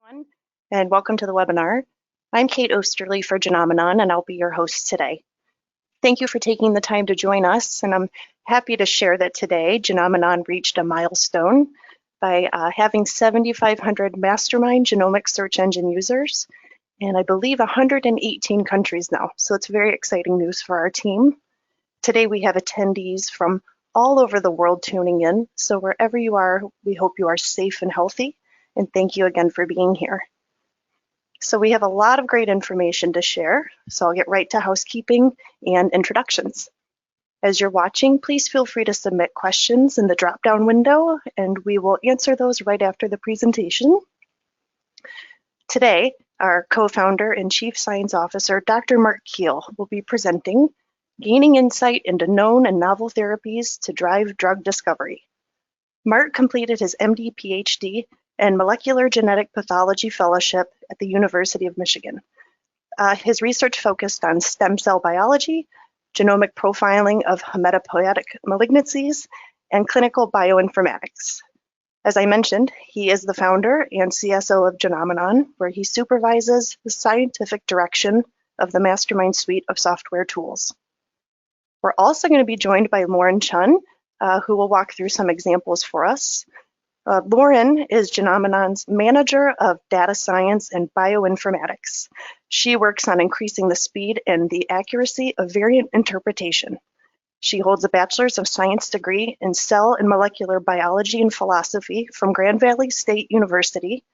everyone, and welcome to the webinar. I'm Kate Osterly for Genomenon, and I'll be your host today. Thank you for taking the time to join us, and I'm happy to share that today Genomenon reached a milestone by having 7,500 Mastermind genomic search engine users, and I believe 118 countries now, so it's very exciting news for our team. Today we have attendees from all over the world tuning in, so wherever you are, we hope you are safe and healthy. And thank you again for being here. So we have a lot of great information to share, so I'll get right to housekeeping and introductions. As you're watching, please feel free to submit questions in the drop-down window, and we will answer those right after the presentation. Today, our co-founder and Chief Science Officer, Dr. Mark Kiel, will be presenting Gaining Insight into Known and Novel Therapies to Drive Drug Discovery. Mark completed his MD PhD and Molecular Genetic Pathology Fellowship at the University of Michigan. His research focused on stem cell biology, genomic profiling of hematopoietic malignancies, and clinical bioinformatics. As I mentioned, he is the founder and CSO of Genomenon, where he supervises the scientific direction of the Mastermind suite of software tools. We're also going to be joined by Lauren Chun, who will walk through some examples for us. Lauren is Genomenon's Manager of Data Science and Bioinformatics. She works on increasing the speed and the accuracy of variant interpretation. She holds a Bachelor's of Science degree in Cell and Molecular Biology and Philosophy from Grand Valley State University,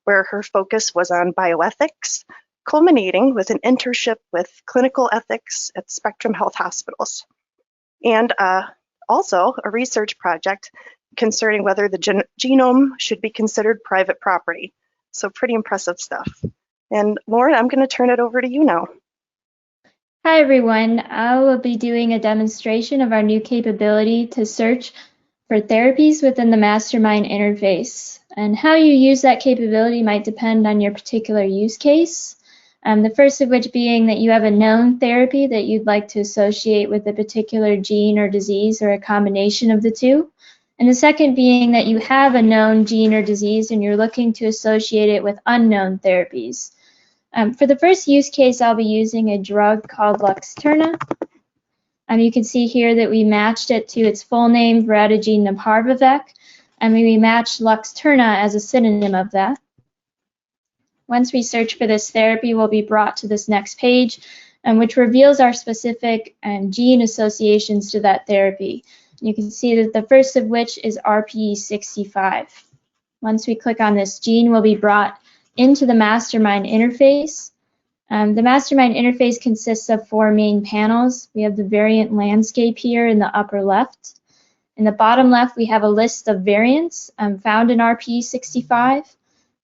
where her focus was on bioethics, culminating with an internship with clinical ethics at Spectrum Health Hospitals, and also a research project concerning whether the genome should be considered private property. So pretty impressive stuff. And Lauren, I'm going to turn it over to you now. Hi everyone, I will be doing a demonstration of our new capability to search for therapies within the Mastermind interface. And how you use that capability might depend on your particular use case. The first of which being that you have a known therapy that you'd like to associate with a particular gene or disease or a combination of the two. And the second being that you have a known gene or disease and you're looking to associate it with unknown therapies. For the first use case, I'll be using a drug called Luxturna. You can see here that we matched it to its full name, Voretigene Neparvovec, and we matched Luxturna as a synonym of that. Once we search for this therapy, we'll be brought to this next page, which reveals our specific gene associations to that therapy. You can see that the first of which is RPE65. Once we click on this gene, we'll be brought into the Mastermind interface. The Mastermind interface consists of four main panels. We have the variant landscape here in the upper left. In the bottom left, we have a list of variants found in RPE65.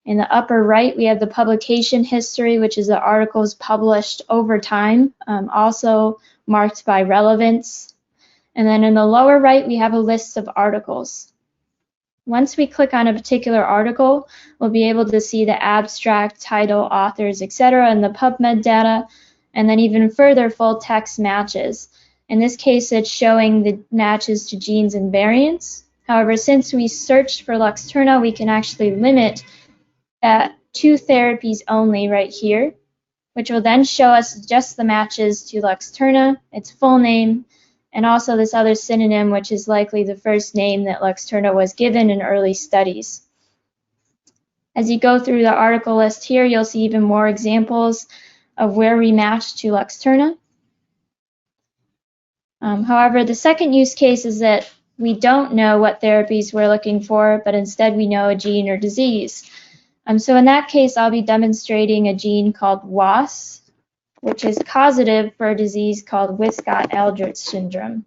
In the upper right, we have the publication history, which is the articles published over time, also marked by relevance. And then in the lower right, we have a list of articles. Once we click on a particular article, we'll be able to see the abstract, title, authors, etc., and the PubMed data, and then even further full text matches. In this case, it's showing the matches to genes and variants. However, since we searched for Luxturna, we can actually limit that to therapies only right here, which will then show us just the matches to Luxturna, its full name, and also this other synonym, which is likely the first name that Luxturna was given in early studies. As you go through the article list here, you'll see even more examples of where we matched to Luxturna. However, the second use case is that we don't know what therapies we're looking for, but instead we know a gene or disease. So in that case, I'll be demonstrating a gene called WAS, which is causative for a disease called Wiskott-Aldrich syndrome.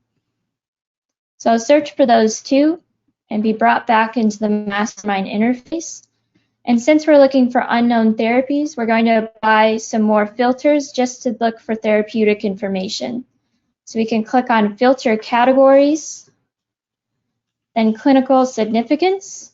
So I'll search for those two and be brought back into the Mastermind interface. And since we're looking for unknown therapies, we're going to apply some more filters just to look for therapeutic information. So we can click on Filter Categories, then Clinical Significance,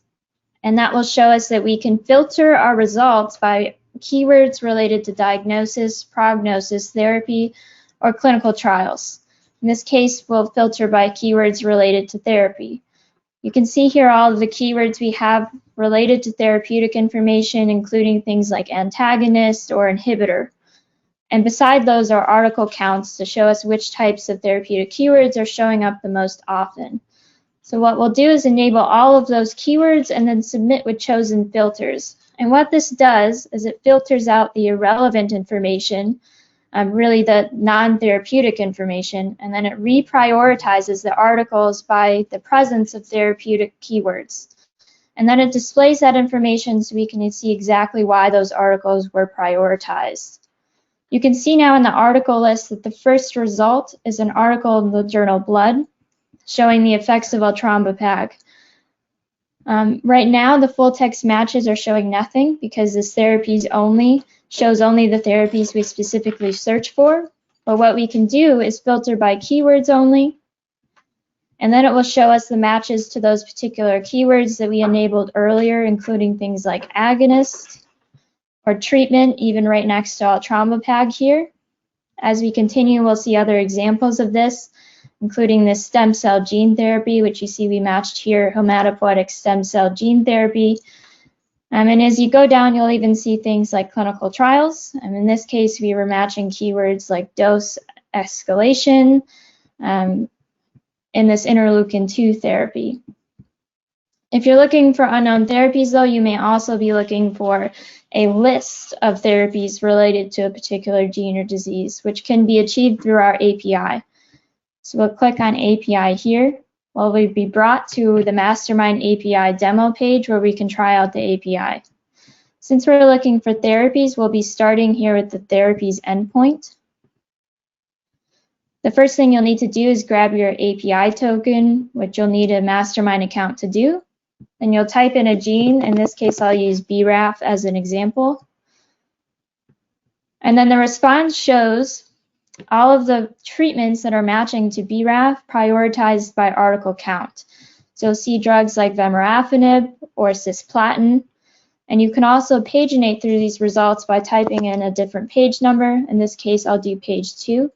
and that will show us that we can filter our results by keywords related to diagnosis, prognosis, therapy, or clinical trials. In this case, we'll filter by keywords related to therapy. You can see here all of the keywords we have related to therapeutic information, including things like antagonist or inhibitor. And beside those are article counts to show us which types of therapeutic keywords are showing up the most often. So what we'll do is enable all of those keywords and then submit with chosen filters. And what this does is it filters out the irrelevant information, really the non-therapeutic information, and then it reprioritizes the articles by the presence of therapeutic keywords. And then it displays that information so we can see exactly why those articles were prioritized. You can see now in the article list that the first result is an article in the journal Blood showing the effects of Altrombopag. Right now, the full text matches are showing nothing because this therapies only shows only the therapies we specifically search for. But what we can do is filter by keywords only, and then it will show us the matches to those particular keywords that we enabled earlier, including things like agonist or treatment, even right next to Altrombopag here. As we continue, we'll see other examples of this, including this stem cell gene therapy, which you see we matched here, hematopoietic stem cell gene therapy. And as you go down, you'll even see things like clinical trials. And in this case, we were matching keywords like dose escalation in this interleukin-2 therapy. If you're looking for unknown therapies, though, you may also be looking for a list of therapies related to a particular gene or disease, which can be achieved through our API. So we'll click on API here. We'll be brought to the Mastermind API demo page where we can try out the API. Since we're looking for therapies, we'll be starting here with the therapies endpoint. The first thing you'll need to do is grab your API token, which you'll need a Mastermind account to do. Then you'll type in a gene. In this case, I'll use BRAF as an example. And then the response shows all of the treatments that are matching to BRAF prioritized by article count. So you'll see drugs like vemurafenib or cisplatin. And you can also paginate through these results by typing in a different page number. In this case, I'll do page 2.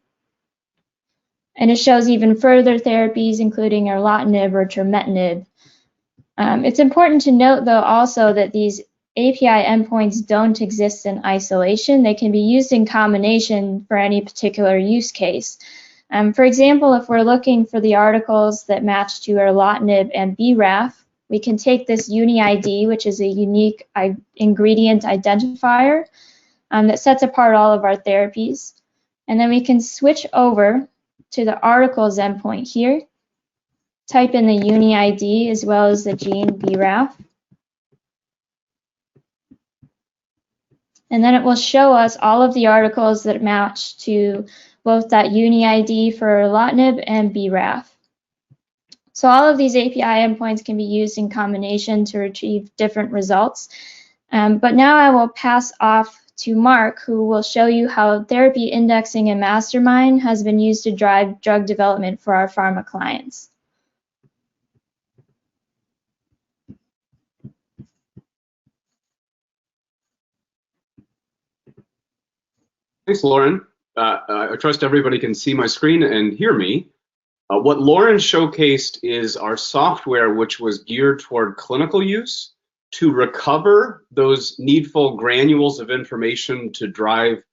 And it shows even further therapies, including erlotinib or trametinib. It's important to note, though, also that these API endpoints don't exist in isolation. They can be used in combination for any particular use case. For example, if we're looking for the articles that match to erlotinib and BRAF, we can take this UniID, which is a unique ingredient identifier that sets apart all of our therapies. And then we can switch over to the articles endpoint here, type in the UniID as well as the gene BRAF. And then it will show us all of the articles that match to both that UniID for erlotinib and BRAF. So all of these API endpoints can be used in combination to achieve different results. But now I will pass off to Mark, who will show you how therapy indexing in Mastermind has been used to drive drug development for our pharma clients. Thanks, Lauren. I trust everybody can see my screen and hear me. What Lauren showcased is our software, which was geared toward clinical use to recover those needful granules of information to drive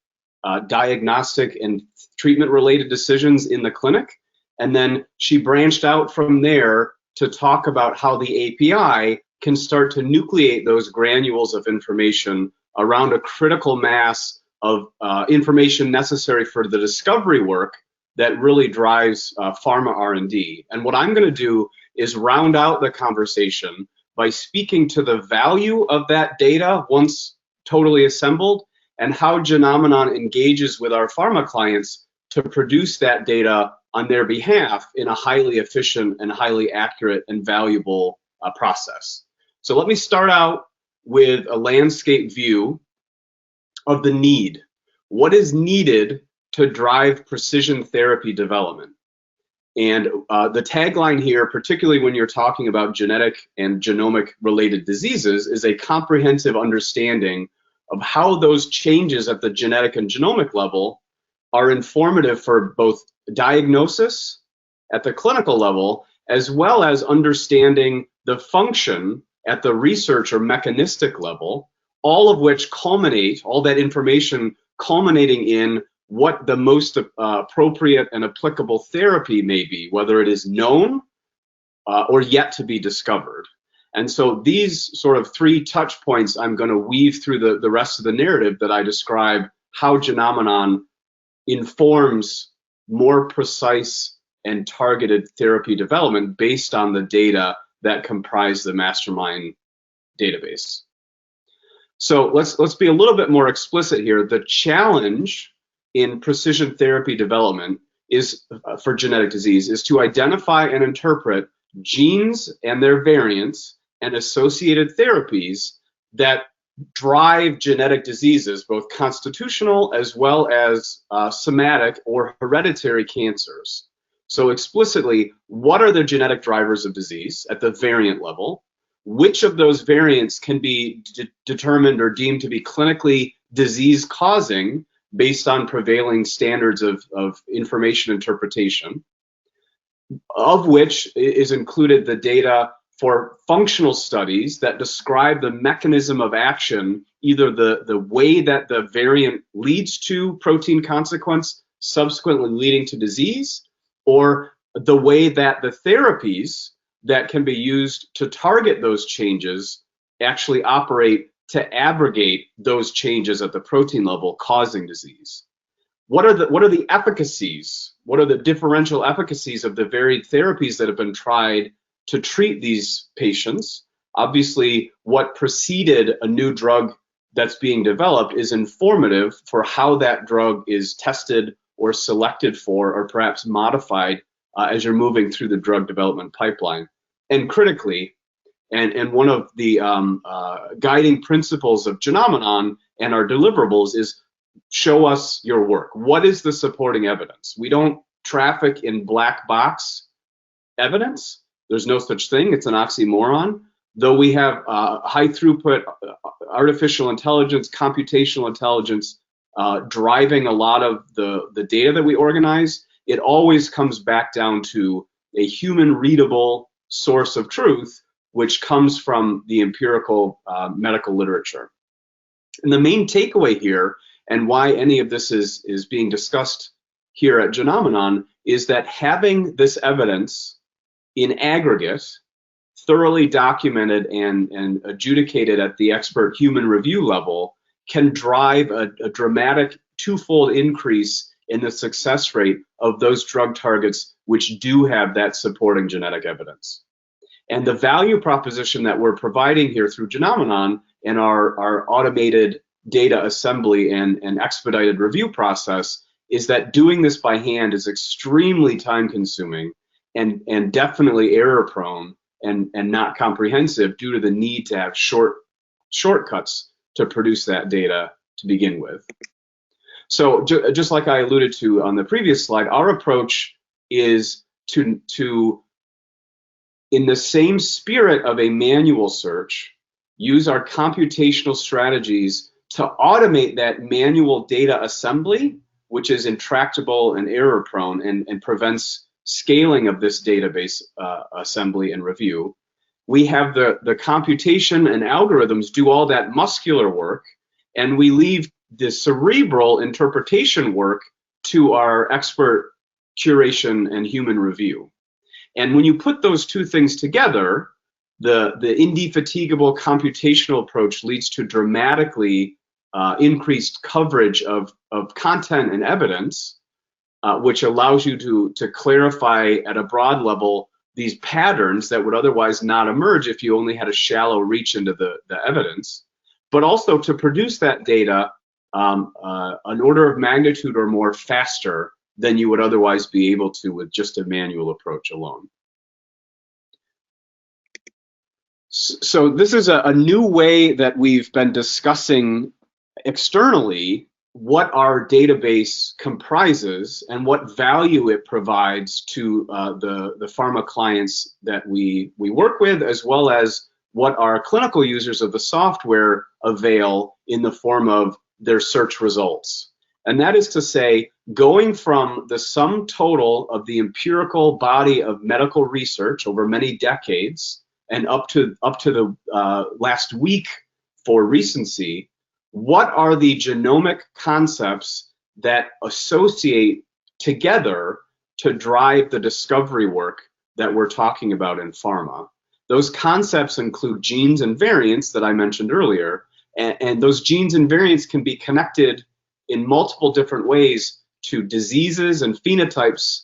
diagnostic and treatment-related decisions in the clinic. And then she branched out from there to talk about how the API can start to nucleate those granules of information around a critical mass of information necessary for the discovery work that really drives pharma R&D. And what I'm going to do is round out the conversation by speaking to the value of that data once totally assembled and how Genomenon engages with our pharma clients to produce that data on their behalf in a highly efficient and highly accurate and valuable process. So let me start out with a landscape view of the need. What is needed to drive precision therapy development? And the tagline here, particularly when you're talking about genetic and genomic related diseases, is a comprehensive understanding of how those changes at the genetic and genomic level are informative for both diagnosis at the clinical level as well as understanding the function at the research or mechanistic level, all of which culminate, all that information culminating in what the most appropriate and applicable therapy may be, whether it is known or yet to be discovered. And so these sort of three touch points I'm going to weave through the rest of the narrative that I describe how Genomenon informs more precise and targeted therapy development based on the data that comprise the Mastermind database. So let's be a little bit more explicit here. The challenge in precision therapy development is for genetic disease is to identify and interpret genes and their variants and associated therapies that drive genetic diseases, both constitutional as well as somatic or hereditary cancers. So explicitly, what are the genetic drivers of disease at the variant level? Which of those variants can be determined or deemed to be clinically disease-causing based on prevailing standards of information interpretation, of which is included the data for functional studies that describe the mechanism of action, either the way that the variant leads to protein consequence, subsequently leading to disease, or the way that the therapies that can be used to target those changes actually operate to abrogate those changes at the protein level causing disease. What are the efficacies? What are the differential efficacies of the varied therapies that have been tried to treat these patients? Obviously, what preceded a new drug that's being developed is informative for how that drug is tested or selected for, or perhaps modified as you're moving through the drug development pipeline. And critically, and one of the guiding principles of Genomenon and our deliverables is show us your work. What is the supporting evidence? We don't traffic in black box evidence. There's no such thing. It's an oxymoron. Though we have high throughput artificial intelligence, computational intelligence driving a lot of the data that we organize, it always comes back down to a human readable source of truth, which comes from the empirical medical literature. And the main takeaway here, and why any of this is being discussed here at Genomenon, is that having this evidence in aggregate, thoroughly documented and adjudicated at the expert human review level, can drive a dramatic twofold increase in the success rate of those drug targets which do have that supporting genetic evidence. And the value proposition that we're providing here through Genomenon and our automated data assembly and expedited review process is that doing this by hand is extremely time consuming and definitely error prone and not comprehensive due to the need to have shortcuts to produce that data to begin with. So just like I alluded to on the previous slide, our approach is to in the same spirit of a manual search, use our computational strategies to automate that manual data assembly, which is intractable and error prone and prevents scaling of this database assembly and review. We have the computation and algorithms do all that muscular work, and we leave the cerebral interpretation work to our expert curation and human review. And when you put those two things together, the indefatigable computational approach leads to dramatically increased coverage of content and evidence, which allows you to clarify at a broad level these patterns that would otherwise not emerge if you only had a shallow reach into the evidence, but also to produce that data an order of magnitude or more faster than you would otherwise be able to with just a manual approach alone. So this is a new way that we've been discussing externally what our database comprises and what value it provides to the pharma clients that we work with, as well as what our clinical users of the software avail in the form of their search results. And that is to say, going from the sum total of the empirical body of medical research over many decades and up to the last week for recency, what are the genomic concepts that associate together to drive the discovery work that we're talking about in pharma? Those concepts include genes and variants that I mentioned earlier, and those genes and variants can be connected in multiple different ways to diseases and phenotypes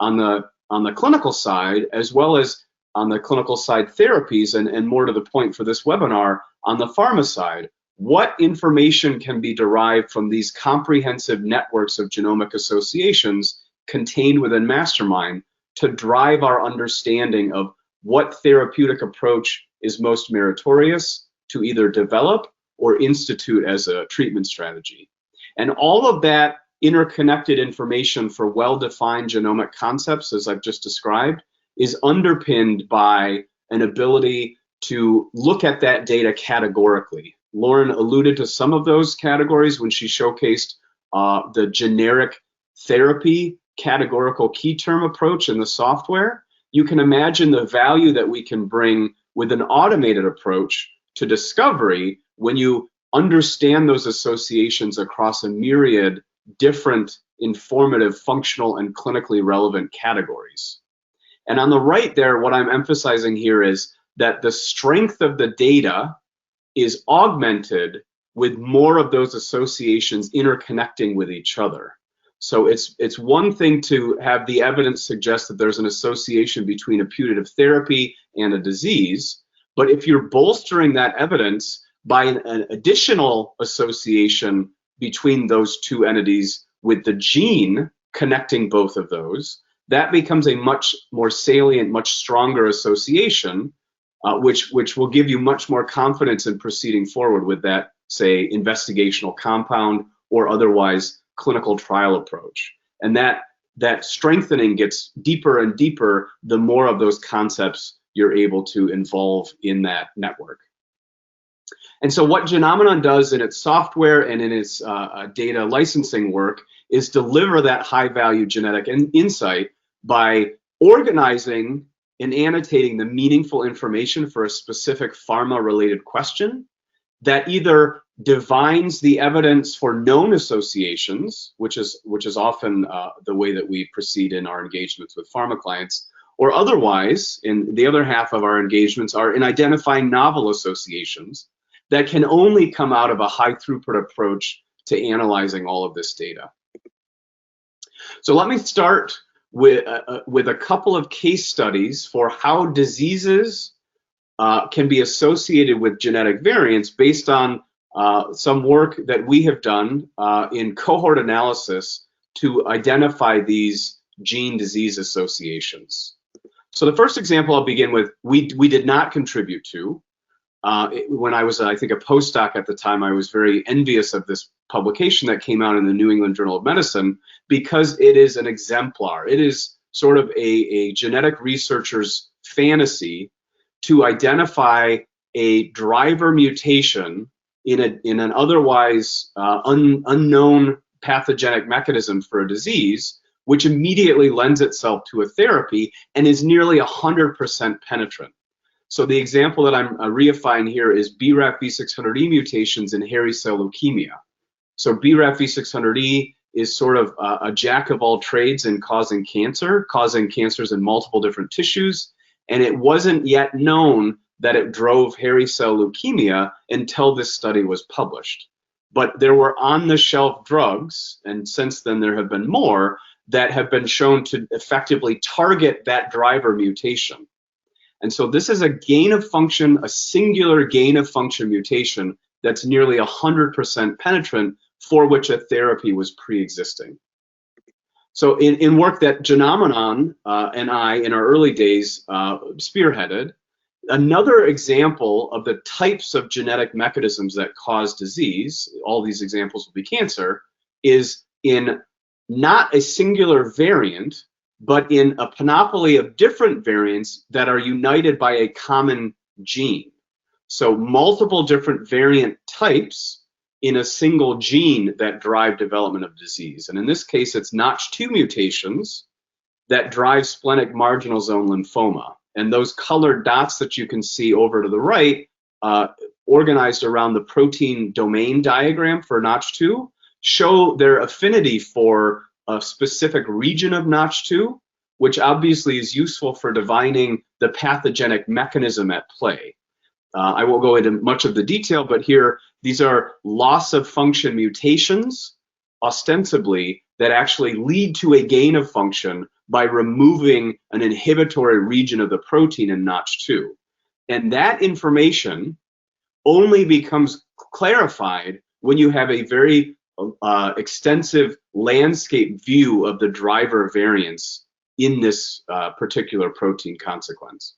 on the clinical side, as well as on the clinical side therapies, and more to the point for this webinar, on the pharma side. What information can be derived from these comprehensive networks of genomic associations contained within Mastermind to drive our understanding of what therapeutic approach is most meritorious to either develop or institute as a treatment strategy? And all of that interconnected information for well-defined genomic concepts, as I've just described, is underpinned by an ability to look at that data categorically. Lauren alluded to some of those categories when she showcased the generic therapy categorical key term approach in the software. You can imagine the value that we can bring with an automated approach to discovery when you understand those associations across a myriad different informative, functional, and clinically relevant categories. And on the right there, what I'm emphasizing here is that the strength of the data is augmented with more of those associations interconnecting with each other. So it's one thing to have the evidence suggest that there's an association between a putative therapy and a disease, but if you're bolstering that evidence by an additional association between those two entities with the gene connecting both of those, that becomes a much more salient, much stronger association, which will give you much more confidence in proceeding forward with that, say, investigational compound or otherwise clinical trial approach. And that strengthening gets deeper and deeper the more of those concepts you're able to involve in that network. And so what Genomenon does in its software and in its data licensing work is deliver that high-value genetic insight by organizing and annotating the meaningful information for a specific pharma-related question that either divines the evidence for known associations, which is often the way that we proceed in our engagements with pharma clients, or otherwise, in the other half of our engagements, are in identifying novel associations that can only come out of a high throughput approach to analyzing all of this data. So let me start with a couple of case studies for how diseases can be associated with genetic variants based on some work that we have done in cohort analysis to identify these gene-disease associations. So the first example I'll begin with, we did not contribute to. When I was, I think, a postdoc at the time, I was very envious of this publication that came out in the New England Journal of Medicine because it is an exemplar. It is sort of a genetic researcher's fantasy to identify a driver mutation in an otherwise unknown pathogenic mechanism for a disease, which immediately lends itself to a therapy and is nearly 100% penetrant. So the example that I'm reifying here is BRAF V600E mutations in hairy cell leukemia. So BRAF V600E is sort of a jack of all trades in causing cancers in multiple different tissues, and it wasn't yet known that it drove hairy cell leukemia until this study was published. But there were on-the-shelf drugs, and since then there have been more, that have been shown to effectively target that driver mutation. And so this is a gain of function, a singular gain of function mutation that's nearly 100% penetrant for which a therapy was pre-existing. So in work that Genomenon and I, in our early days, spearheaded, another example of the types of genetic mechanisms that cause disease, all these examples will be cancer, is in not a singular variant, but in a panoply of different variants that are united by a common gene. So multiple different variant types in a single gene that drive development of disease. And in this case, it's Notch2 mutations that drive splenic marginal zone lymphoma. And those colored dots that you can see over to the right, organized around the protein domain diagram for Notch2, show their affinity for a specific region of Notch2, which obviously is useful for divining the pathogenic mechanism at play. I won't go into much of the detail, but here, these are loss of function mutations, ostensibly, that actually lead to a gain of function by removing an inhibitory region of the protein in Notch2. And that information only becomes clarified when you have a very extensive landscape view of the driver variants in this particular protein consequence.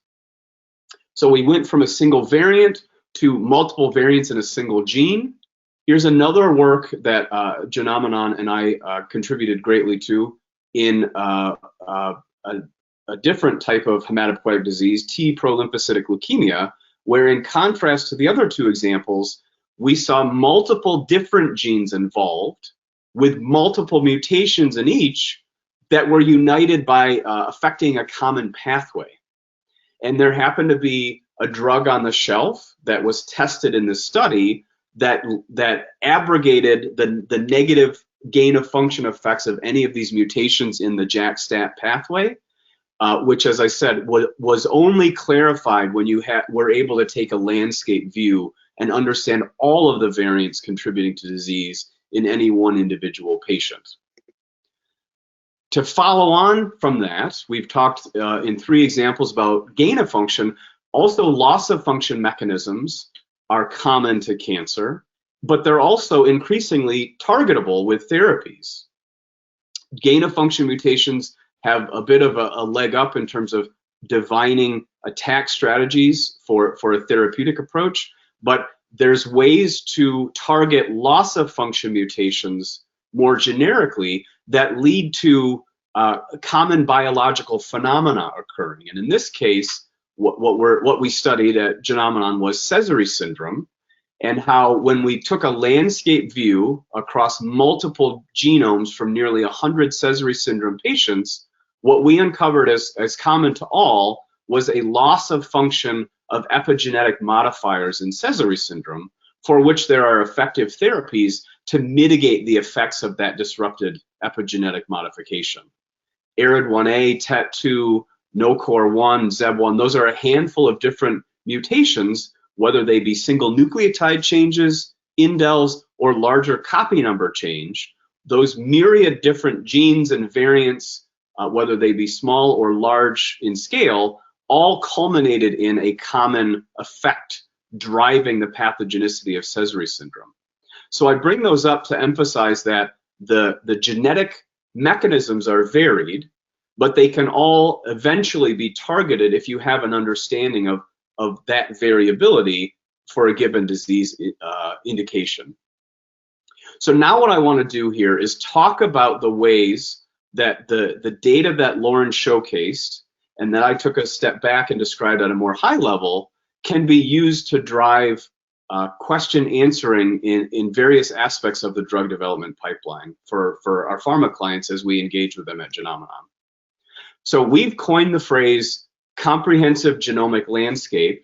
So we went from a single variant to multiple variants in a single gene. Here's another work that Genomenon and I contributed greatly to in a different type of hematopoietic disease, T prolymphocytic leukemia, where in contrast to the other two examples, we saw multiple different genes involved with multiple mutations in each that were united by affecting a common pathway. And there happened to be a drug on the shelf that was tested in this study that abrogated the negative gain of function effects of any of these mutations in the JAK-STAT pathway, which, as I said, was only clarified when you were able to take a landscape view and understand all of the variants contributing to disease in any one individual patient. To follow on from that, we've talked in 3 examples about gain of function. Also, loss of function mechanisms are common to cancer, but they're also increasingly targetable with therapies. Gain of function mutations have a bit of a leg up in terms of divining attack strategies for a therapeutic approach, but there's ways to target loss of function mutations more generically that lead to common biological phenomena occurring. And in this case, what we studied at Genomenon was SEZARY syndrome, and how when we took a landscape view across multiple genomes from nearly 100 SEZARY syndrome patients, what we uncovered as common to all was a loss of function of epigenetic modifiers in SEZARY syndrome, for which there are effective therapies to mitigate the effects of that disrupted epigenetic modification. ARID1A, TET2, NOCOR1, ZEB1, those are a handful of different mutations, whether they be single nucleotide changes, indels, or larger copy number change. Those myriad different genes and variants, whether they be small or large in scale, all culminated in a common effect driving the pathogenicity of SEZARY syndrome. So I bring those up to emphasize that the genetic mechanisms are varied, but they can all eventually be targeted if you have an understanding of that variability for a given disease indication. So now what I want to do here is talk about the ways that the data that Lauren showcased and that I took a step back and described at a more high level can be used to drive question answering in various aspects of the drug development pipeline for our pharma clients as we engage with them at Genomenon. So we've coined the phrase comprehensive genomic landscape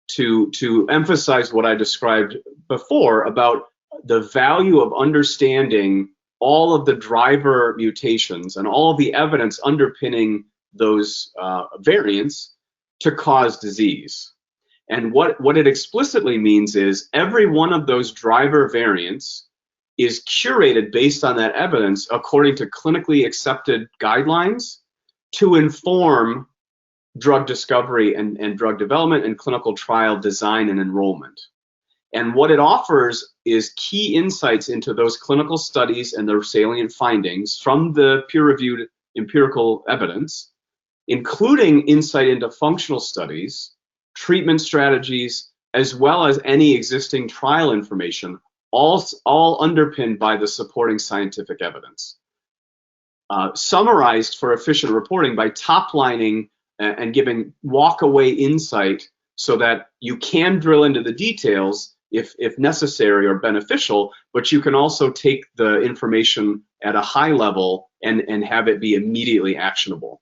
to emphasize what I described before about the value of understanding all of the driver mutations and all of the evidence underpinning those variants to cause disease. And what it explicitly means is every one of those driver variants is curated based on that evidence according to clinically accepted guidelines to inform drug discovery and drug development and clinical trial design and enrollment. And what it offers is key insights into those clinical studies and their salient findings from the peer-reviewed empirical evidence, including insight into functional studies, treatment strategies, as well as any existing trial information, all underpinned by the supporting scientific evidence. Summarized for efficient reporting by top-lining and giving walk-away insight so that you can drill into the details if necessary or beneficial, but you can also take the information at a high level and have it be immediately actionable.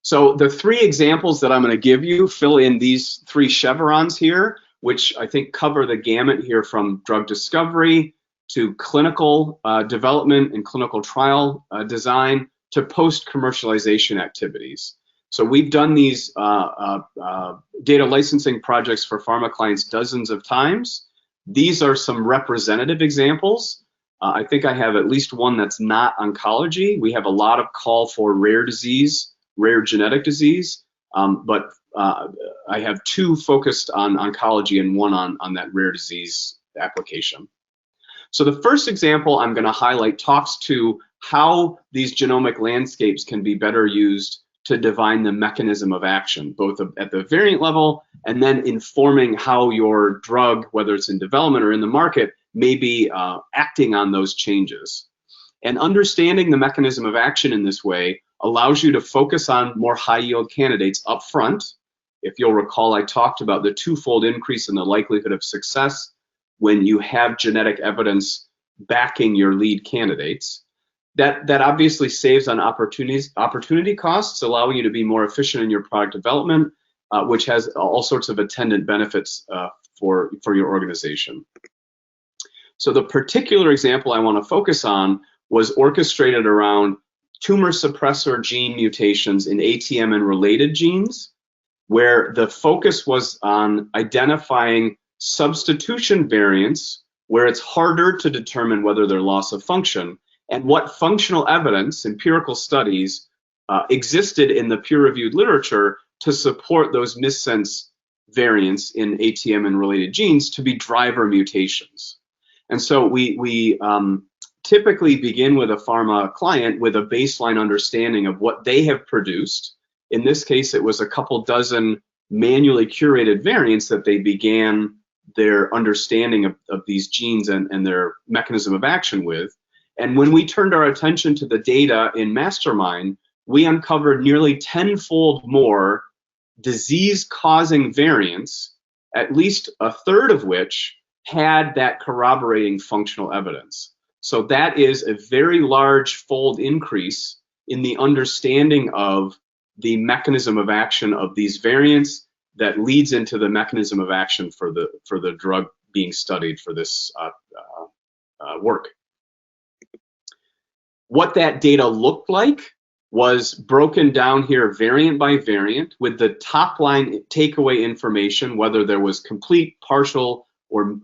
So the three examples that I'm going to give you fill in these three chevrons here, which I think cover the gamut here from drug discovery to clinical development and clinical trial design to post-commercialization activities. So we've done these data licensing projects for pharma clients dozens of times. These are some representative examples. I think I have at least one that's not oncology. We have a lot of call for rare disease, rare genetic disease, but I have two focused on oncology and one on that rare disease application. So the first example I'm going to highlight talks to how these genomic landscapes can be better used to divine the mechanism of action, both at the variant level and then informing how your drug, whether it's in development or in the market, may be acting on those changes. And understanding the mechanism of action in this way allows you to focus on more high-yield candidates up front. If you'll recall, I talked about the twofold increase in the likelihood of success when you have genetic evidence backing your lead candidates. That obviously saves on opportunity costs, allowing you to be more efficient in your product development, which has all sorts of attendant benefits for your organization. So the particular example I want to focus on was orchestrated around tumor suppressor gene mutations in ATM and related genes, where the focus was on identifying substitution variants where it's harder to determine whether they're loss of function, and what functional evidence, empirical studies, existed in the peer-reviewed literature to support those missense variants in ATM and related genes to be driver mutations. And so we typically begin with a pharma client with a baseline understanding of what they have produced. In this case, it was a couple dozen manually curated variants that they began their understanding of these genes and their mechanism of action with. And when we turned our attention to the data in Mastermind, we uncovered nearly 10-fold more disease-causing variants, at least a third of which had that corroborating functional evidence. So that is a very large fold increase in the understanding of the mechanism of action of these variants that leads into the mechanism of action for the drug being studied for this work. What that data looked like was broken down here variant by variant with the top line takeaway information, whether there was complete, partial, or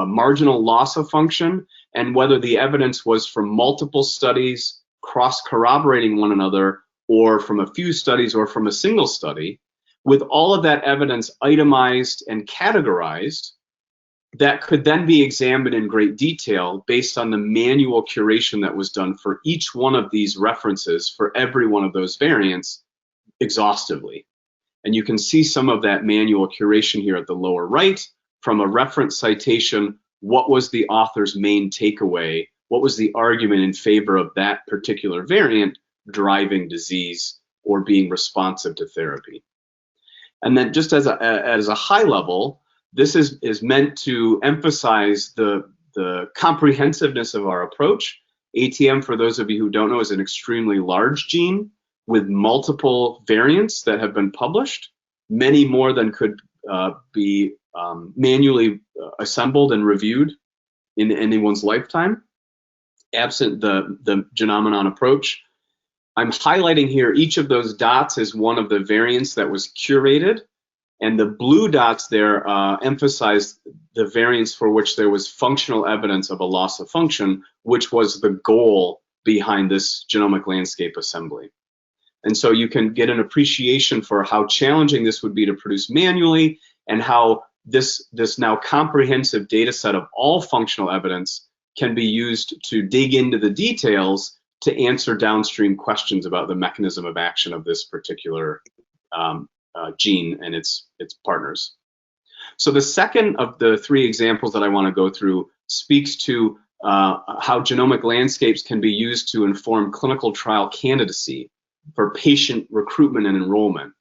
marginal loss of function, and whether the evidence was from multiple studies cross-corroborating one another, or from a few studies, or from a single study, with all of that evidence itemized and categorized, that could then be examined in great detail based on the manual curation that was done for each one of these references for every one of those variants exhaustively. And you can see some of that manual curation here at the lower right. From a reference citation, what was the author's main takeaway? What was the argument in favor of that particular variant driving disease or being responsive to therapy? And then just as a high level, this is meant to emphasize the comprehensiveness of our approach. ATM, for those of you who don't know, is an extremely large gene with multiple variants that have been published, many more than could be manually assembled and reviewed in anyone's lifetime, absent the Genomenon approach. I'm highlighting here each of those dots as one of the variants that was curated, and the blue dots there emphasize the variants for which there was functional evidence of a loss of function, which was the goal behind this genomic landscape assembly. And so you can get an appreciation for how challenging this would be to produce manually, and how this now comprehensive data set of all functional evidence can be used to dig into the details to answer downstream questions about the mechanism of action of this particular gene and its partners. So the second of the three examples that I want to go through speaks to how genomic landscapes can be used to inform clinical trial candidacy for patient recruitment and enrollment,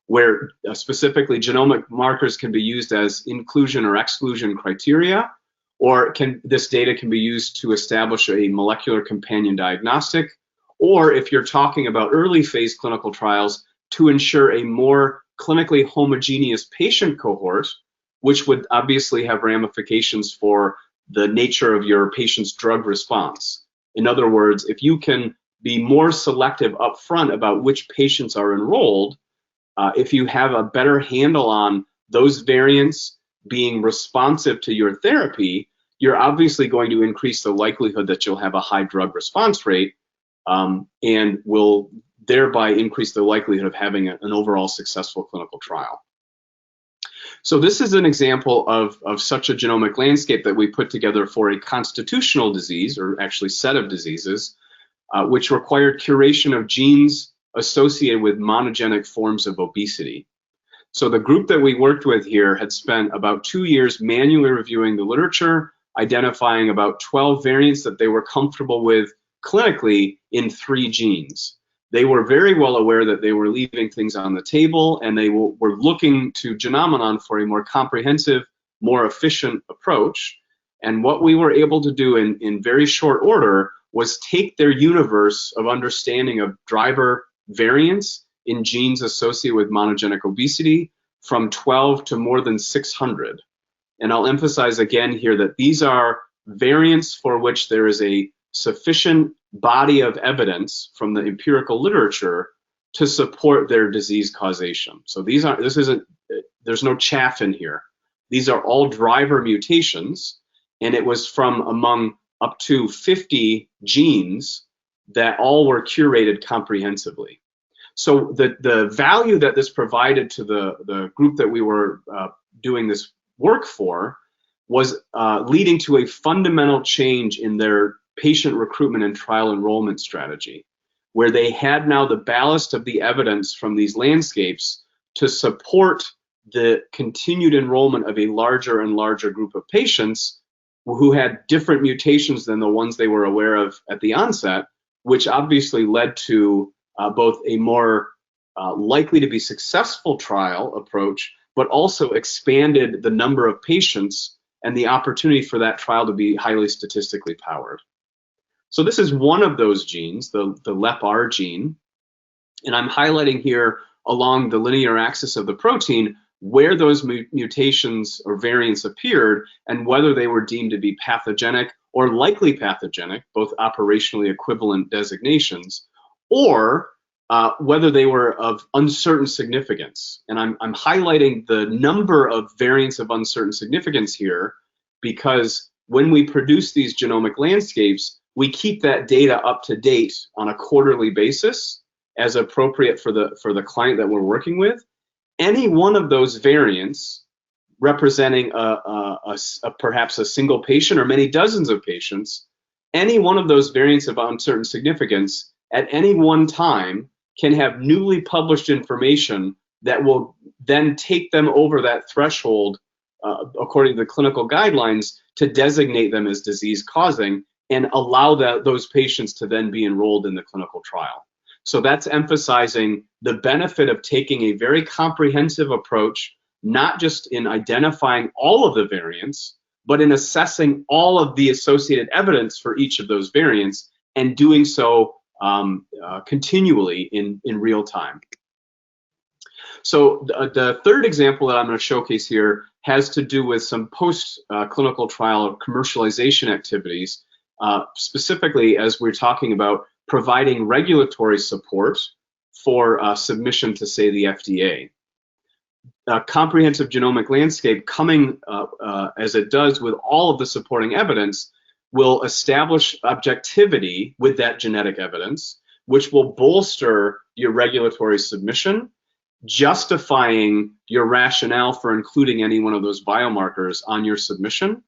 where specifically genomic markers can be used as inclusion or exclusion criteria, or this data can be used to establish a molecular companion diagnostic, or if you're talking about early phase clinical trials, to ensure a more clinically homogeneous patient cohort, which would obviously have ramifications for the nature of your patient's drug response. In other words, if you can be more selective upfront about which patients are enrolled, if you have a better handle on those variants being responsive to your therapy, you're obviously going to increase the likelihood that you'll have a high drug response rate, and will thereby increase the likelihood of having an overall successful clinical trial. So this is an example of such a genomic landscape that we put together for a constitutional disease, or actually set of diseases, which required curation of genes associated with monogenic forms of obesity. So the group that we worked with here had spent about 2 years manually reviewing the literature, identifying about 12 variants that they were comfortable with clinically in 3 genes. They were very well aware that they were leaving things on the table, and they were looking to Genomenon for a more comprehensive, more efficient approach. And what we were able to do in very short order was take their universe of understanding of driver variants in genes associated with monogenic obesity from 12 to more than 600. And I'll emphasize again here that these are variants for which there is a sufficient body of evidence from the empirical literature to support their disease causation. So there's no chaff in here. These are all driver mutations, and it was from among up to 50 genes that all were curated comprehensively. So the value that this provided to the group that we were doing this work for was leading to a fundamental change in their patient recruitment and trial enrollment strategy, where they had now the ballast of the evidence from these landscapes to support the continued enrollment of a larger and larger group of patients who had different mutations than the ones they were aware of at the onset, which obviously led to both a more likely to be successful trial approach, but also expanded the number of patients and the opportunity for that trial to be highly statistically powered. So this is one of those genes, the LEPR gene, and I'm highlighting here along the linear axis of the protein where those mutations or variants appeared and whether they were deemed to be pathogenic or likely pathogenic, both operationally equivalent designations, or whether they were of uncertain significance. And I'm highlighting the number of variants of uncertain significance here because when we produce these genomic landscapes, we keep that data up to date on a quarterly basis as appropriate for the client that we're working with. Any one of those variants representing perhaps a single patient or many dozens of patients, any one of those variants of uncertain significance at any one time can have newly published information that will then take them over that threshold according to the clinical guidelines to designate them as disease causing and allow those patients to then be enrolled in the clinical trial. So that's emphasizing the benefit of taking a very comprehensive approach, not just in identifying all of the variants, but in assessing all of the associated evidence for each of those variants and doing so continually in real time. So the third example that I'm going to showcase here has to do with some post-clinical trial commercialization activities, specifically as we're talking about providing regulatory support for submission to, say, the FDA. A comprehensive genomic landscape coming as it does with all of the supporting evidence will establish objectivity with that genetic evidence, which will bolster your regulatory submission, justifying your rationale for including any one of those biomarkers on your submission.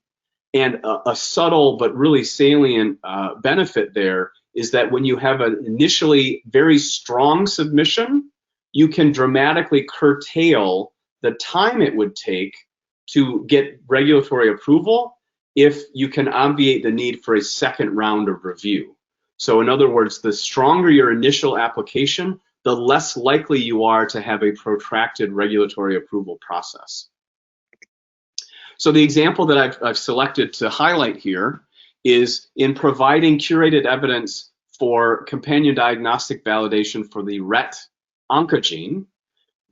And a subtle but really salient benefit there is that when you have an initially very strong submission, you can dramatically curtail the time it would take to get regulatory approval if you can obviate the need for a second round of review. So in other words, the stronger your initial application, the the less likely you are to have a protracted regulatory approval process. So the example that I've selected to highlight here is in providing curated evidence for companion diagnostic validation for the RET oncogene.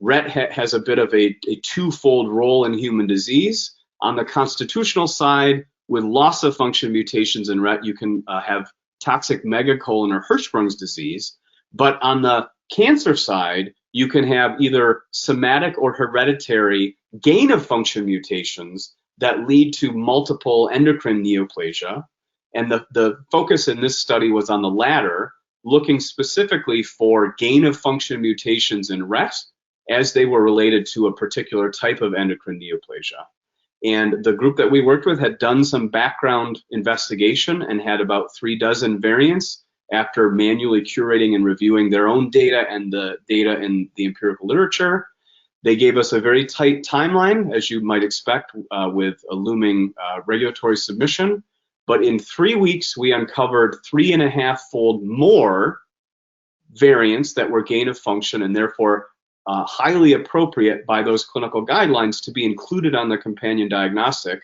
RET has a bit of a twofold role in human disease. On the constitutional side, with loss of function mutations in RET, you can have toxic megacolon or Hirschsprung's disease. But on the cancer side, you can have either somatic or hereditary gain of function mutations that lead to multiple endocrine neoplasia. And the focus in this study was on the latter, looking specifically for gain of function mutations in RET as they were related to a particular type of endocrine neoplasia. And the group that we worked with had done some background investigation and had about 36 variants after manually curating and reviewing their own data and the data in the empirical literature. They gave us a very tight timeline, as you might expect with a looming regulatory submission. But in 3 weeks, we uncovered 3.5-fold more variants that were gain of function and therefore highly appropriate by those clinical guidelines to be included on the companion diagnostic.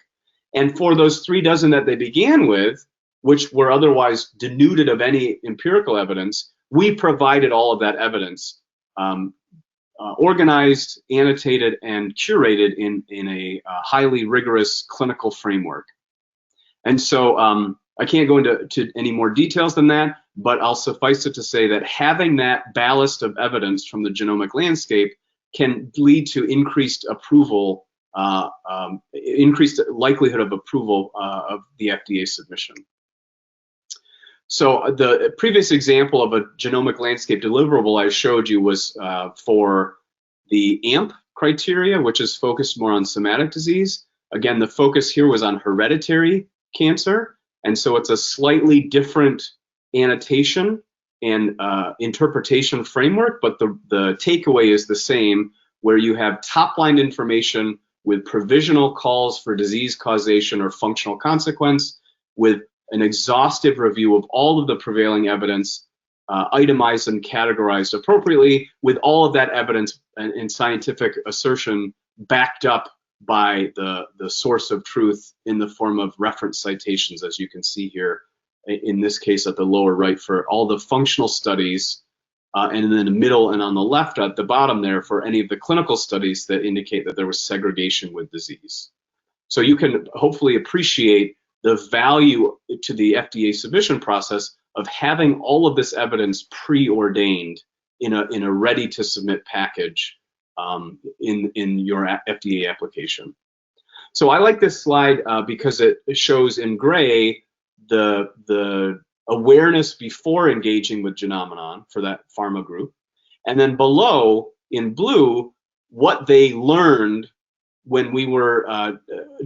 And for those 36 that they began with, which were otherwise denuded of any empirical evidence, we provided all of that evidence, organized, annotated, and curated in a highly rigorous clinical framework. And so I can't go into any more details than that, but I'll suffice it to say that having that ballast of evidence from the genomic landscape can lead to increased approval, increased likelihood of approval of the FDA submission. So the previous example of a genomic landscape deliverable I showed you was for the AMP criteria, which is focused more on somatic disease. Again, the focus here was on hereditary cancer, and so it's a slightly different annotation and interpretation framework, but the takeaway is the same, where you have top-line information with provisional calls for disease causation or functional consequence, with an exhaustive review of all of the prevailing evidence, itemized and categorized appropriately, with all of that evidence and scientific assertion backed up by the source of truth in the form of reference citations, as you can see here, in this case at the lower right for all the functional studies, and in the middle and on the left at the bottom there for any of the clinical studies that indicate that there was segregation with disease. So you can hopefully appreciate the value to the FDA submission process of having all of this evidence preordained in a ready to submit package in your FDA application. So I like this slide because it shows in gray the awareness before engaging with Genomenon for that pharma group, and then below in blue what they learned when we were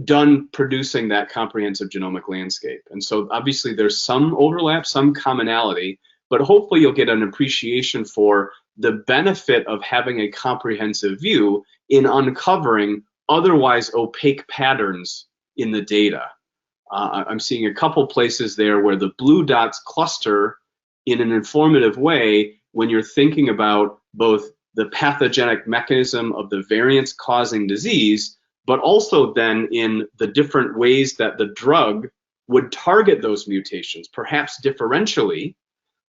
done producing that comprehensive genomic landscape. And so obviously there's some overlap, some commonality, but hopefully you'll get an appreciation for the benefit of having a comprehensive view in uncovering otherwise opaque patterns in the data. I'm seeing a couple places there where the blue dots cluster in an informative way when you're thinking about both the pathogenic mechanism of the variants causing disease, but also then in the different ways that the drug would target those mutations, perhaps differentially,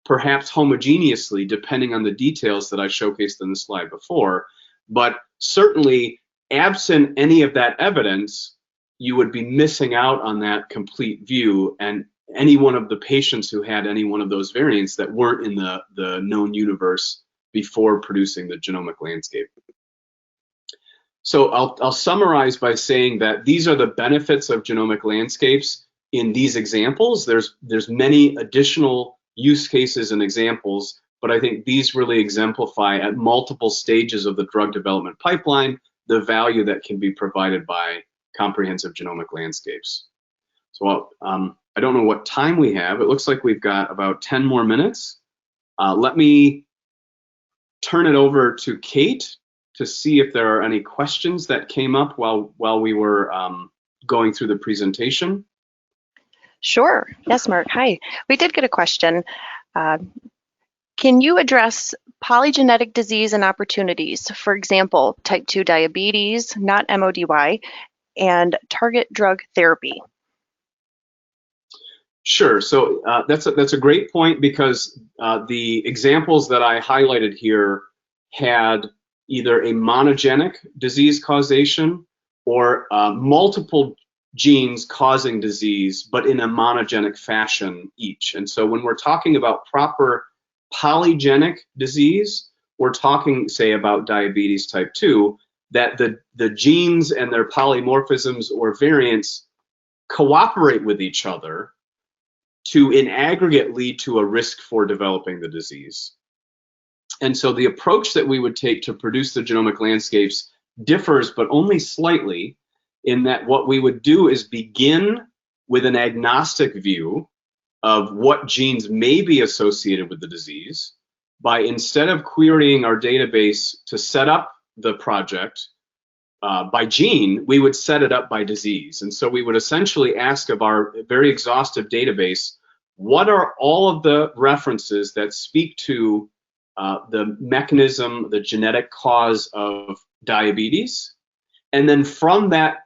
perhaps homogeneously, depending on the details that I showcased in the slide before. But certainly, absent any of that evidence, you would be missing out on that complete view, and any one of the patients who had any one of those variants that weren't in the known universe before producing the genomic landscape. So I'll summarize by saying that these are the benefits of genomic landscapes in these examples. There's many additional use cases and examples, but I think these really exemplify at multiple stages of the drug development pipeline the value that can be provided by comprehensive genomic landscapes. So I don't know what time we have. It looks like we've got about 10 more minutes. Let me turn it over to Kate to see if there are any questions that came up while we were going through the presentation. Sure. Yes, Mark. Hi. We did get a question. Can you address polygenetic disease and opportunities? For example, type 2 diabetes, not MODY, and target drug therapy. Sure. So that's a great point, because the examples that I highlighted here had either a monogenic disease causation or multiple genes causing disease, but in a monogenic fashion each. And so when we're talking about proper polygenic disease, we're talking, say, about diabetes type 2, that the genes and their polymorphisms or variants cooperate with each other to, in aggregate, lead to a risk for developing the disease. And so the approach that we would take to produce the genomic landscapes differs, but only slightly, in that what we would do is begin with an agnostic view of what genes may be associated with the disease by, instead of querying our database to set up the project by gene, we would set it up by disease. And so we would essentially ask of our very exhaustive database, what are all of the references that speak to the mechanism, the genetic cause of diabetes? And then from that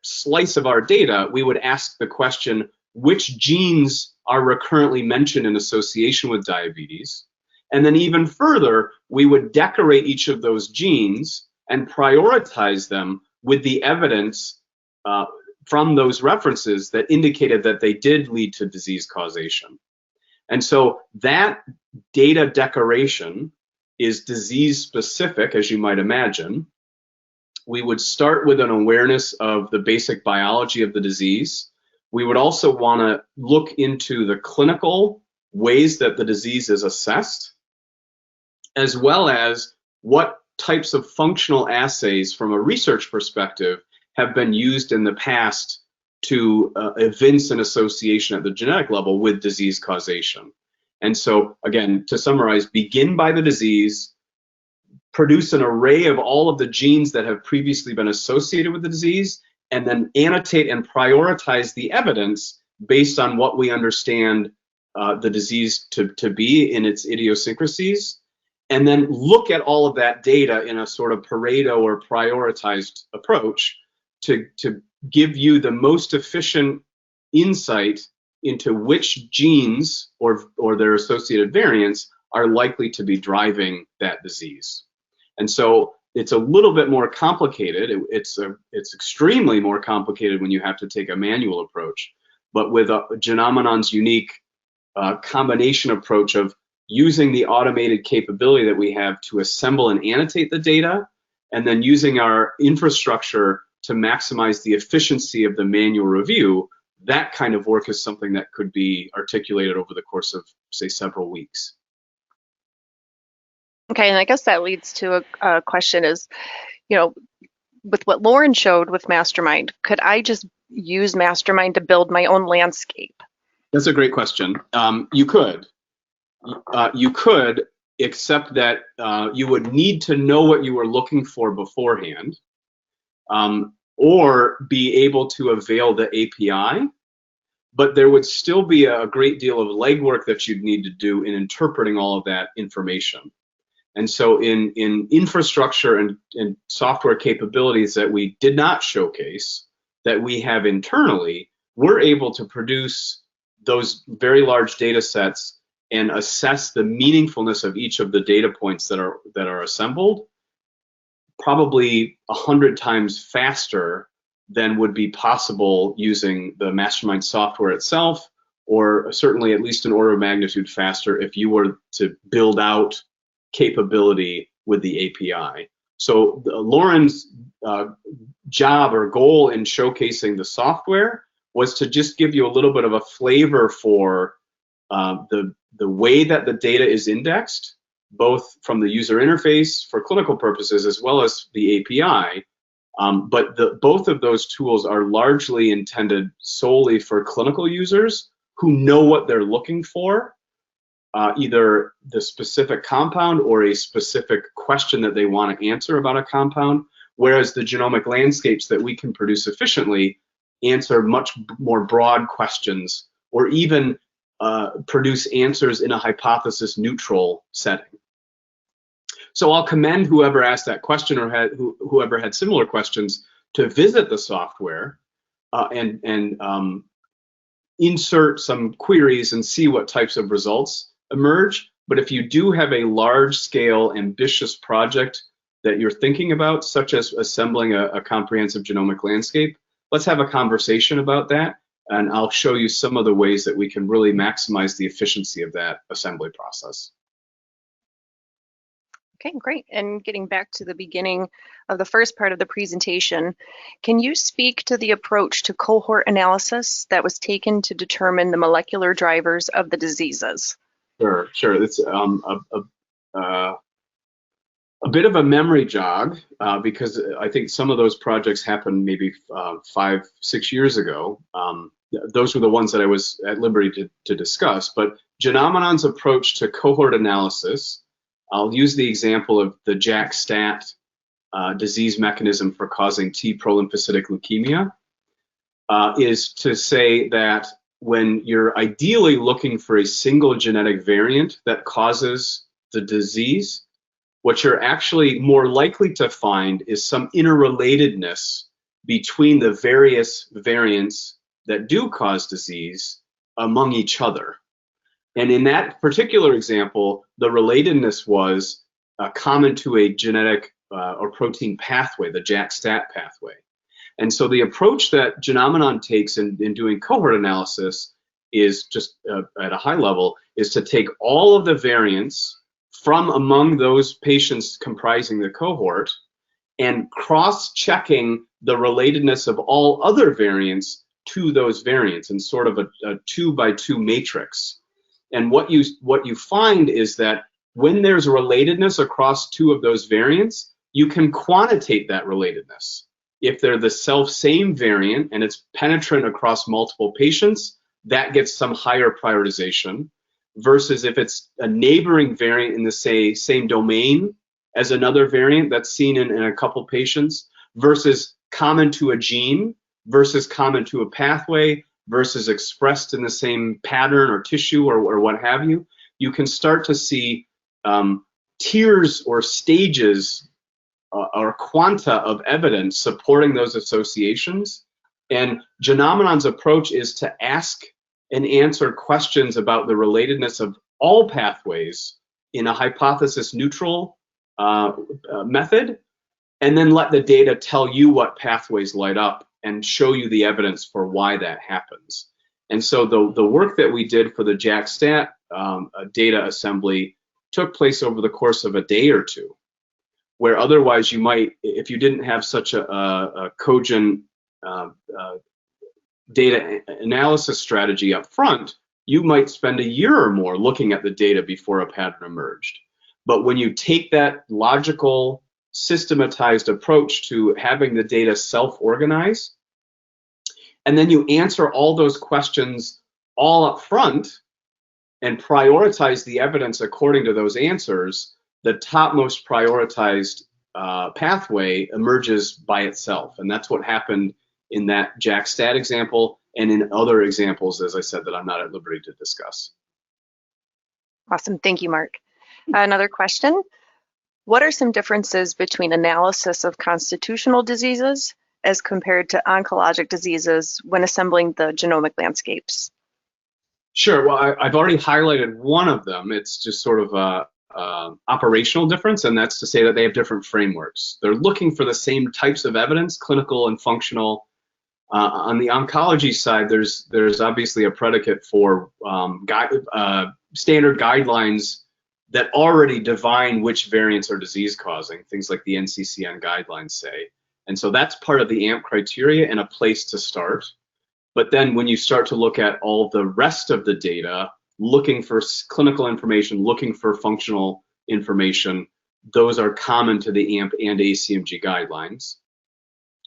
slice of our data, we would ask the question, which genes are recurrently mentioned in association with diabetes? And then even further, we would decorate each of those genes and prioritize them with the evidence from those references that indicated that they did lead to disease causation. And so that data decoration is disease specific, as you might imagine. We would start with an awareness of the basic biology of the disease. We would also want to look into the clinical ways that the disease is assessed, as well as what types of functional assays from a research perspective have been used in the past to evince an association at the genetic level with disease causation. And so, again, to summarize, begin by the disease, produce an array of all of the genes that have previously been associated with the disease, and then annotate and prioritize the evidence based on what we understand the disease to be in its idiosyncrasies, and then look at all of that data in a sort of Pareto or prioritized approach to give you the most efficient insight into which genes or their associated variants are likely to be driving that disease. And so it's a little bit more complicated. It's extremely more complicated when you have to take a manual approach. But with Genomenon's unique combination approach of using the automated capability that we have to assemble and annotate the data, and then using our infrastructure to maximize the efficiency of the manual review, that kind of work is something that could be articulated over the course of, say, several weeks. Okay, and I guess that leads to a question is, you know, with what Lauren showed with Mastermind, could I just use Mastermind to build my own landscape? That's a great question. You could. You could, except that you would need to know what you were looking for beforehand, or be able to avail the API, but there would still be a great deal of legwork that you'd need to do in interpreting all of that information. And so in infrastructure and software capabilities that we did not showcase, that we have internally, we're able to produce those very large data sets and assess the meaningfulness of each of the data points that are assembled probably 100 times faster than would be possible using the Mastermind software itself, or certainly at least an order of magnitude faster if you were to build out capability with the API. So Lauren's job or goal in showcasing the software was to just give you a little bit of a flavor for the way that the data is indexed, both from the user interface for clinical purposes as well as the API. But both of those tools are largely intended solely for clinical users who know what they're looking for, either the specific compound or a specific question that they want to answer about a compound, whereas the genomic landscapes that we can produce efficiently answer much more broad questions, or even produce answers in a hypothesis neutral setting. So I'll commend whoever asked that question or whoever had similar questions to visit the software and insert some queries and see what types of results emerge. But if you do have a large scale ambitious project that you're thinking about, such as assembling a comprehensive genomic landscape, let's have a conversation about that, and I'll show you some of the ways that we can really maximize the efficiency of that assembly process. Okay, great. And getting back to the beginning of the first part of the presentation, can you speak to the approach to cohort analysis that was taken to determine the molecular drivers of the diseases? Sure. It's a bit of a memory jog because I think some of those projects happened maybe 5-6 years ago. Those were the ones that I was at liberty to discuss. But Genomenon's approach to cohort analysis, I'll use the example of the JAK-STAT disease mechanism for causing T prolymphocytic leukemia, is to say that when you're ideally looking for a single genetic variant that causes the disease, what you're actually more likely to find is some interrelatedness between the various variants that do cause disease among each other. And in that particular example, the relatedness was common to a genetic or protein pathway, the JAK-STAT pathway. And so the approach that Genomenon takes in doing cohort analysis is just at a high level, is to take all of the variants from among those patients comprising the cohort and cross-checking the relatedness of all other variants to those variants in sort of a 2-by-2 matrix. And what you find is that when there's relatedness across two of those variants, you can quantitate that relatedness. If they're the self-same variant and it's penetrant across multiple patients, that gets some higher prioritization, versus if it's a neighboring variant in the same domain as another variant that's seen in a couple patients, versus common to a gene, versus common to a pathway, versus expressed in the same pattern or tissue or what have you, you can start to see tiers or stages or quanta of evidence supporting those associations. And Genomenon's approach is to ask and answer questions about the relatedness of all pathways in a hypothesis neutral method, and then let the data tell you what pathways light up and show you the evidence for why that happens. And so the work that we did for the JAK-STAT data assembly took place over the course of a day or two, where otherwise you might, if you didn't have such a cogent data analysis strategy up front, you might spend a year or more looking at the data before a pattern emerged. But when you take that logical, systematized approach to having the data self-organize, and then you answer all those questions all up front and prioritize the evidence according to those answers, the topmost prioritized pathway emerges by itself. And that's what happened in that JAK-STAT example and in other examples, as I said, that I'm not at liberty to discuss. Awesome. Thank you, Mark. Another question. What are some differences between analysis of constitutional diseases as compared to oncologic diseases when assembling the genomic landscapes? Sure. Well, I've already highlighted one of them. It's just sort of a operational difference, and that's to say that they have different frameworks. They're looking for the same types of evidence, clinical and functional. On the oncology side, there's obviously a predicate for standard guidelines that already define which variants are disease causing, things like the NCCN guidelines say. And so that's part of the AMP criteria and a place to start. But then when you start to look at all the rest of the data, looking for clinical information, looking for functional information, those are common to the AMP and ACMG guidelines,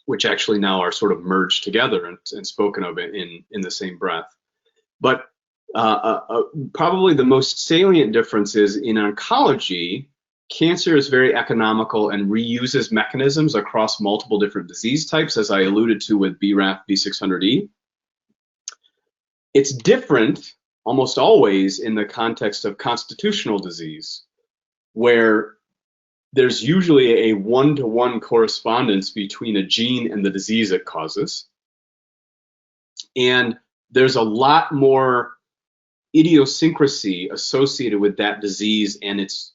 which actually now are sort of merged together and spoken of in the same breath. But probably the most salient difference is in oncology, cancer is very economical and reuses mechanisms across multiple different disease types, as I alluded to with BRAF V600E. It's different almost always in the context of constitutional disease, where there's usually a one-to-one correspondence between a gene and the disease it causes. And there's a lot more idiosyncrasy associated with that disease and its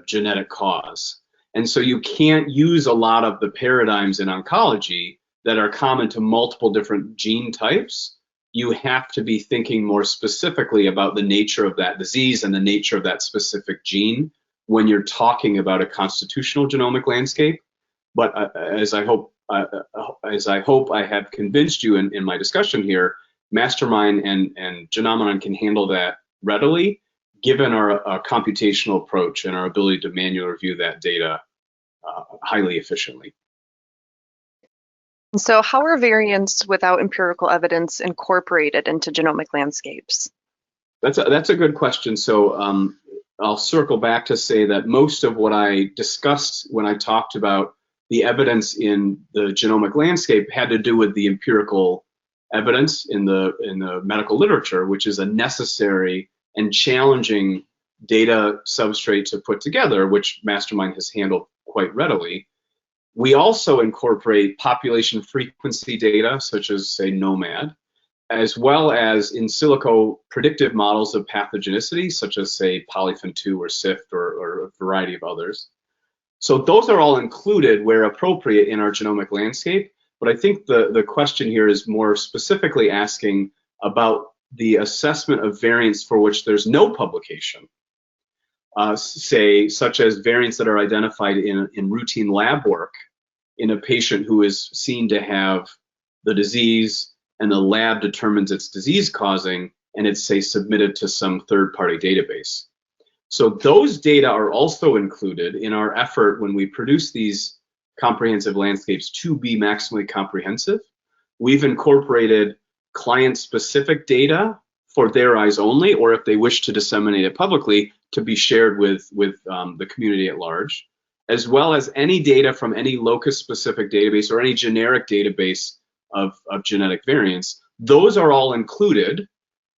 genetic cause. And so you can't use a lot of the paradigms in oncology that are common to multiple different gene types. You have to be thinking more specifically about the nature of that disease and the nature of that specific gene when you're talking about a constitutional genomic landscape. But as I hope I have convinced you in my discussion here, Mastermind and Genomenon can handle that readily, given our computational approach and our ability to manually review that data highly efficiently. And so how are variants without empirical evidence incorporated into genomic landscapes? That's a good question. So I'll circle back to say that most of what I discussed when I talked about the evidence in the genomic landscape had to do with the empirical evidence in the medical literature, which is a necessary and challenging data substrate to put together, which Mastermind has handled quite readily. We also incorporate population frequency data, such as, say, NOMAD, as well as in silico predictive models of pathogenicity, such as, say, polyphen-2 or SIFT or a variety of others. So those are all included where appropriate in our genomic landscape. But I think the question here is more specifically asking about the assessment of variants for which there's no publication, say, such as variants that are identified in routine lab work in a patient who is seen to have the disease and the lab determines its disease causing and it's, say, submitted to some third-party database. So those data are also included in our effort when we produce these comprehensive landscapes to be maximally comprehensive. We've incorporated client-specific data for their eyes only, or if they wish to disseminate it publicly, to be shared with the community at large, as well as any data from any locus-specific database or any generic database of genetic variants. Those are all included.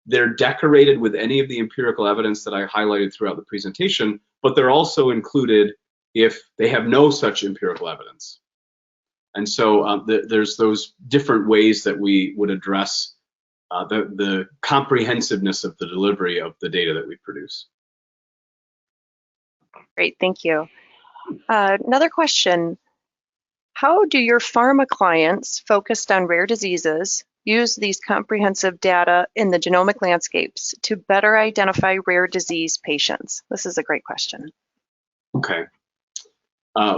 They're decorated with any of the empirical evidence that I highlighted throughout the presentation, but they're also included if they have no such empirical evidence. And so there's those different ways that we would address the comprehensiveness of the delivery of the data that we produce. Great, thank you. Another question. How do your pharma clients focused on rare diseases use these comprehensive data in the genomic landscapes to better identify rare disease patients? This is a great question. Okay.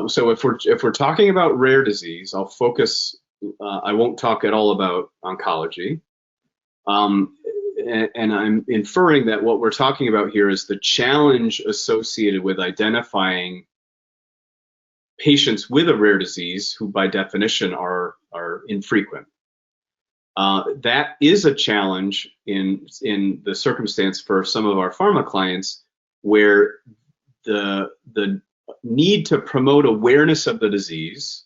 So if we're talking about rare disease, I'll focus. I won't talk at all about oncology, and I'm inferring that what we're talking about here is the challenge associated with identifying patients with a rare disease who, by definition, are infrequent. That is a challenge in the circumstance for some of our pharma clients, where the need to promote awareness of the disease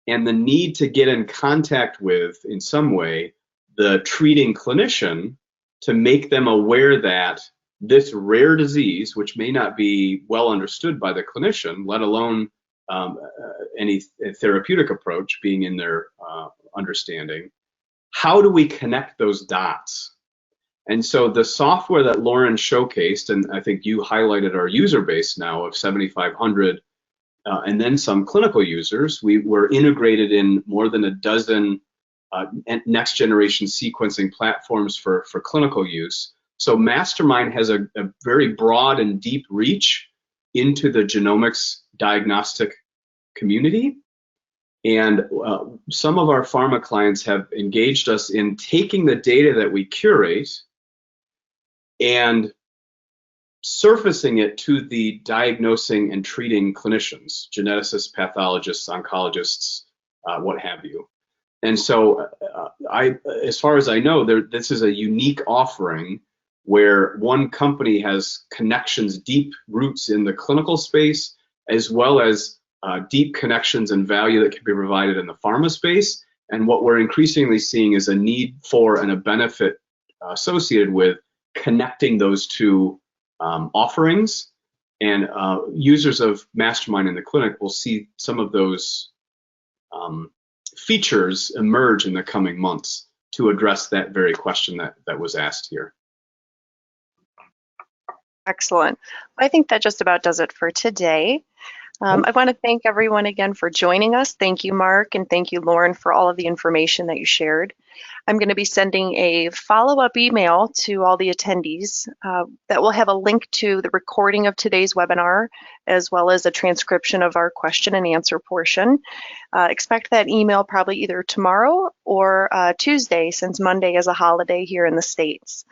and the need to get in contact with, in some way, the treating clinician to make them aware that this rare disease, which may not be well understood by the clinician, let alone any therapeutic approach being in their understanding, how do we connect those dots? And so the software that Lauren showcased, and I think you highlighted our user base now of 7,500 and then some clinical users, we were integrated in more than a dozen next generation sequencing platforms for clinical use. So Mastermind has a very broad and deep reach into the genomics diagnostic community. And some of our pharma clients have engaged us in taking the data that we curate and surfacing it to the diagnosing and treating clinicians, geneticists, pathologists, oncologists, what have you. And so as far as I know, this is a unique offering where one company has connections, deep roots in the clinical space, as well as deep connections and value that can be provided in the pharma space. And what we're increasingly seeing is a need for and a benefit associated with connecting those two offerings. And users of Mastermind in the clinic will see some of those features emerge in the coming months to address that very question that was asked here. Excellent. I think that just about does it for today. I want to thank everyone again for joining us. Thank you, Mark, and thank you, Lauren, for all of the information that you shared. I'm going to be sending a follow-up email to all the attendees that will have a link to the recording of today's webinar, as well as a transcription of our question and answer portion. Expect that email probably either tomorrow or Tuesday, since Monday is a holiday here in the States.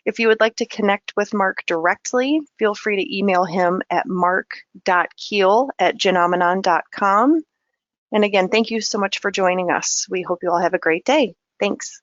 If you would like to connect with Mark directly, feel free to email him at mark.kiel@genomenon.com. And again, thank you so much for joining us. We hope you all have a great day. Thanks.